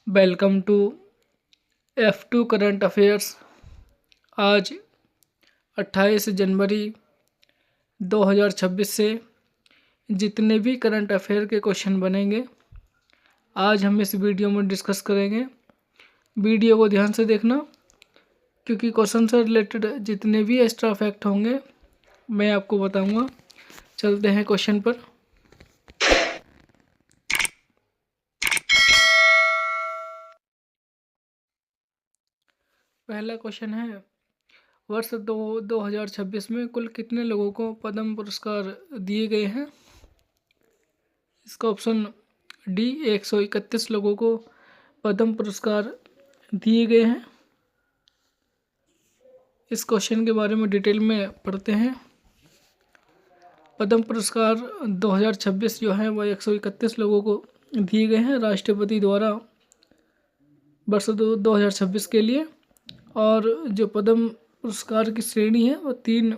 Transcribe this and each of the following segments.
Welcome to F2 current affairs. आज 28 जनवरी 2026 से जितने भी करंट अफेयर के क्वेश्चन बनेंगे आज हम इस वीडियो में डिस्कस करेंगे। वीडियो को ध्यान से देखना क्योंकि क्वेश्चन से रिलेटेड जितने भी एक्स्ट्रा फैक्ट होंगे मैं आपको बताऊंगा। चलते हैं क्वेश्चन पर। पहला क्वेश्चन है, वर्ष 2026 में कुल कितने लोगों को पद्म पुरस्कार दिए गए हैं? इसका ऑप्शन डी 131 लोगों को पद्म पुरस्कार दिए गए हैं। इस क्वेश्चन के बारे में डिटेल में पढ़ते हैं। पद्म पुरस्कार 2026 जो है वह 131 लोगों को दिए गए हैं राष्ट्रपति द्वारा वर्ष 2026 के लिए। और जो पद्म पुरस्कार की श्रेणी है वो 3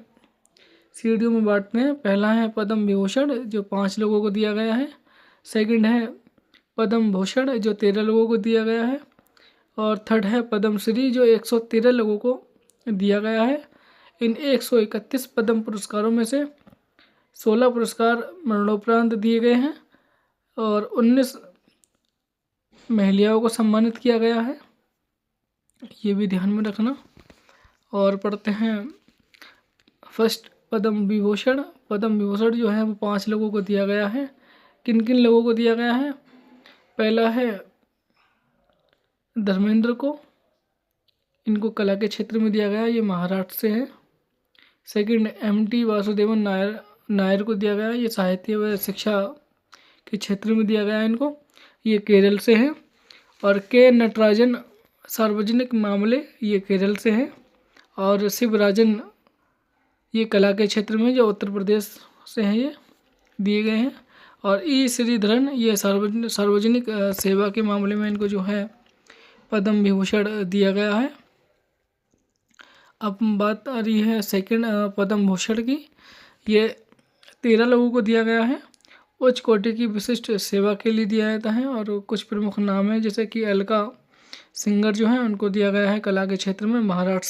श्रेणियों में बांटते हैं। पहला है पद्म विभूषण जो 5 लोगों को दिया गया है। सेकंड है पद्म भूषण जो 13 लोगों को दिया गया है। और थर्ड है पद्म श्री जो 113 लोगों को दिया गया है। इन 131 पद्म पुरस्कारों में से 16 पुरस्कार मरणोपरांत दिए गए हैं और 19 महिलाओं को सम्मानित किया गया है, ये भी ध्यान में रखना। और पढ़ते हैं फर्स्ट पद्म विभूषण। पद्म विभूषण जो है वो 5 लोगों को दिया गया है। किन किन लोगों को दिया गया है? पहला है धर्मेंद्र को, इनको कला के क्षेत्र में दिया गया, ये महाराष्ट्र से है। सेकंड MT वासुदेवन नायर को दिया गया, ये साहित्य व शिक्षा के क्षेत्र में दिया गया है इनको, ये केरल से है। और के नटराजन सार्वजनिक मामले, ये केरल से है। और शिवराजन ये कला के क्षेत्र में जो उत्तर प्रदेश से हैं, ये दिए गए हैं। और ई श्रीधरन ये सार्वजनिक सेवा के मामले में इनको जो है पद्म विभूषण दिया गया है। अब बात आ रही है सेकंड पद्म भूषण की। ये 13 लोगों को दिया गया है। उच्च कोटि की विशिष्ट सेवा के लिए दिया जाता है और कुछ प्रमुख नाम हैं जैसे कि अलका सिंगर जो है उनको दिया गया है कला के क्षेत्र में, महाराष्ट्र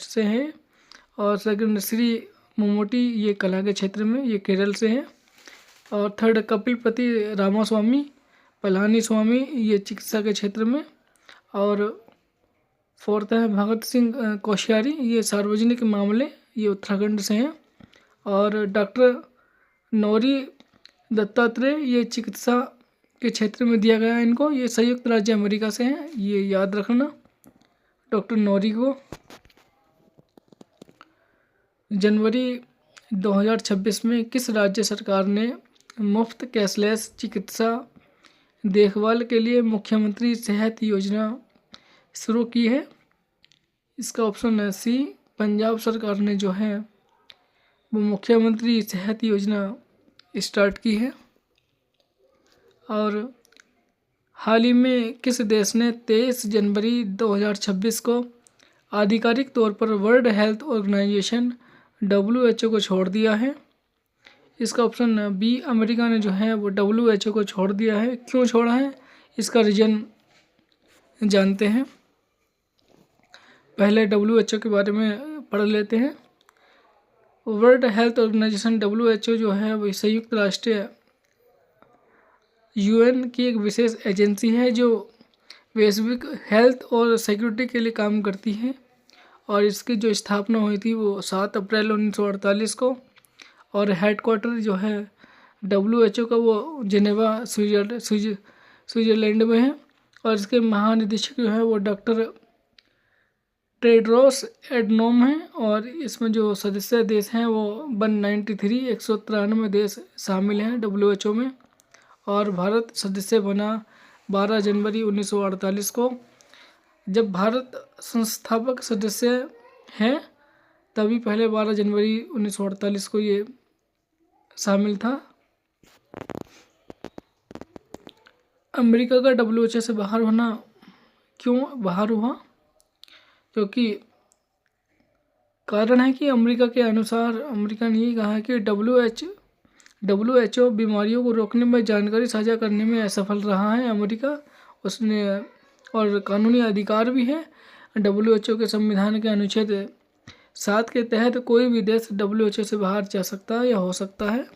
से है। और सेकंड श्री ममूटी ये कला के क्षेत्र में, ये केरल से है। और थर्ड कपिलपति रामास्वामी पलानी स्वामी ये चिकित्सा के क्षेत्र में। और फोर्थ है भगत सिंह कोश्यारी ये सार्वजनिक मामले, ये उत्तराखंड से हैं। और डॉक्टर नौरी दत्तात्रेय ये चिकित्सा के क्षेत्र में दिया गया है इनको, ये संयुक्त राज्य अमेरिका से हैं, ये याद रखना डॉक्टर नौरी को। जनवरी 2026 में किस राज्य सरकार ने मुफ्त कैशलेस चिकित्सा देखभाल के लिए मुख्यमंत्री सेहत योजना शुरू की है? इसका ऑप्शन है सी, पंजाब सरकार ने जो है वो मुख्यमंत्री सेहत योजना स्टार्ट की है। और हाल ही में किस देश ने 23 जनवरी 2026 को आधिकारिक तौर पर वर्ल्ड हेल्थ ऑर्गेनाइजेशन WHO को छोड़ दिया है? इसका ऑप्शन बी, अमेरिका ने जो है वो WHO को छोड़ दिया है। क्यों छोड़ा है इसका रीज़न जानते हैं। पहले WHO के बारे में पढ़ लेते हैं। वर्ल्ड हेल्थ ऑर्गेनाइजेशन WHO जो है वो संयुक्त राष्ट्र UN की एक विशेष एजेंसी है जो वैश्विक हेल्थ और सिक्योरिटी के लिए काम करती है। और इसकी जो स्थापना हुई थी वो 7 अप्रैल 1948 को। और हेडक्वार्टर जो है WHO का वो जिनेवा स्विट्ज़रलैंड में है। और इसके महानिदेशक जो है वो डॉक्टर टेड्रोस एडनोम है। और इसमें जो सदस्य देश हैं वो 193 देश शामिल हैं WHO में। और भारत सदस्य बना 12 जनवरी 1948 को। जब भारत संस्थापक सदस्य है तभी पहले 12 जनवरी 1948 को ये शामिल था। अमेरिका का WHO से बाहर होना क्यों बाहर हुआ? क्योंकि कारण है कि अमेरिका के अनुसार अमेरिका ने ये कहा है कि WHO बीमारियों को रोकने में जानकारी साझा करने में असफल रहा है अमेरिका। उसने और कानूनी अधिकार भी है। WHO के संविधान के अनुच्छेद 7 के तहत कोई भी देश WHO से बाहर जा सकता है या हो सकता है।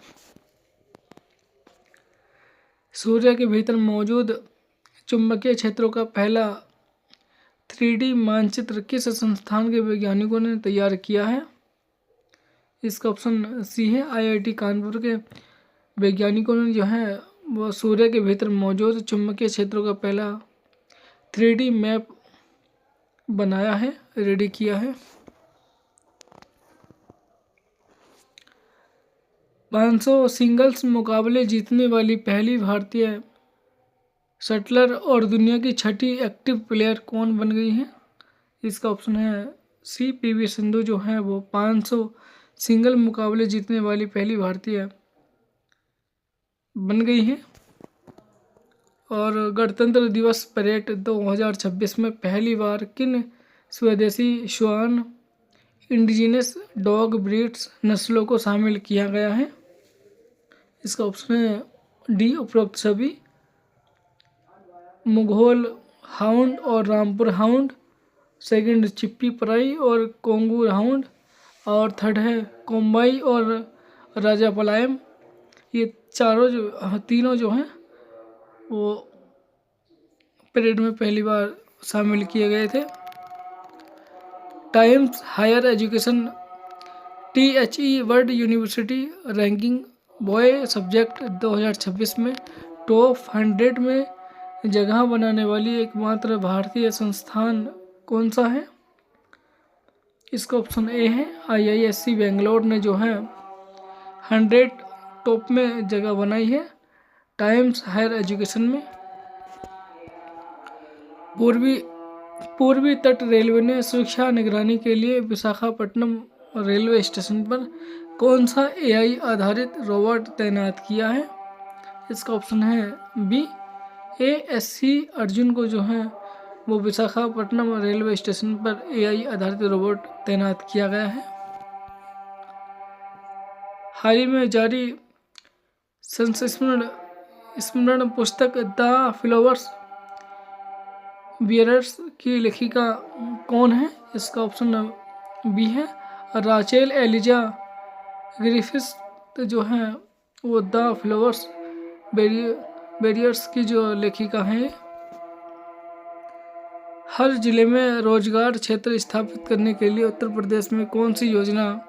सूर्य के भीतर मौजूद चुंबकीय क्षेत्रों का पहला 3D मानचित्र किस संस्थान के वैज्ञानिकों ने तैयार किया है? इसका ऑप्शन सी है, IIT कानपुर के वैज्ञानिकों ने जो है वो सूर्य के भीतर मौजूद चुंबकीय क्षेत्रों का पहला 3D मैप बनाया है, रेडी किया है। 500 सिंगल्स मुकाबले जीतने वाली पहली भारतीय शटलर और दुनिया की छठी एक्टिव प्लेयर कौन बन गई है? इसका ऑप्शन है सी, PV सिंधु जो है वो 500 सिंगल मुकाबले जीतने वाली पहली भारतीय बन गई है। और गणतंत्र दिवस परेड 2026 में पहली बार किन स्वदेशी श्वान इंडिजिनस डॉग ब्रीड्स नस्लों को शामिल किया गया है? इसका ऑप्शन है डी, उपरोक्त सभी। मुघोल हाउंड और रामपुर हाउंड, सेकंड चिप्पी पराई और कोंगू हाउंड, और थर्ड है कोम्बाई और राजापलायम। ये तीनों जो हैं वो परेड में पहली बार शामिल किए गए थे। Times Higher Education THE World University ranking by subject 2026 में टॉप 100 में जगह बनाने वाली एकमात्र भारतीय संस्थान कौन सा है? इसका ऑप्शन ए है, IISc बेंगलोर ने जो है 100 टॉप में जगह बनाई है टाइम्स हायर एजुकेशन में। पूर्वी तट रेलवे ने सुरक्षा निगरानी के लिए विशाखापट्टनम रेलवे स्टेशन पर कौन सा AI आधारित रोबोट तैनात किया है? इसका ऑप्शन है बी, ASC अर्जुन को जो है वो विशाखापट्टनम रेलवे स्टेशन पर AI आधारित रोबोट तैनात किया गया है। हाल ही में जारी संस्मरण पुस्तक द फ्लावर्स बियरर्स की लेखिका कौन है? इसका ऑप्शन बी है, राचेल एलिजा ग्रिफिथ जो है वो द फ्लावर्स बैरियर्स की जो लेखिका हैं। हर जिले में रोजगार क्षेत्र स्थापित करने के लिए उत्तर प्रदेश में कौन सी योजना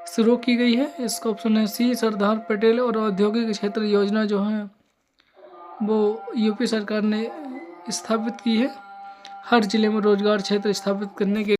शुरू की गई है? इसका ऑप्शन है सी, सरदार पटेल और औद्योगिक क्षेत्र योजना जो है वो UP सरकार ने स्थापित की है। हर जिले में रोजगार क्षेत्र स्थापित करने के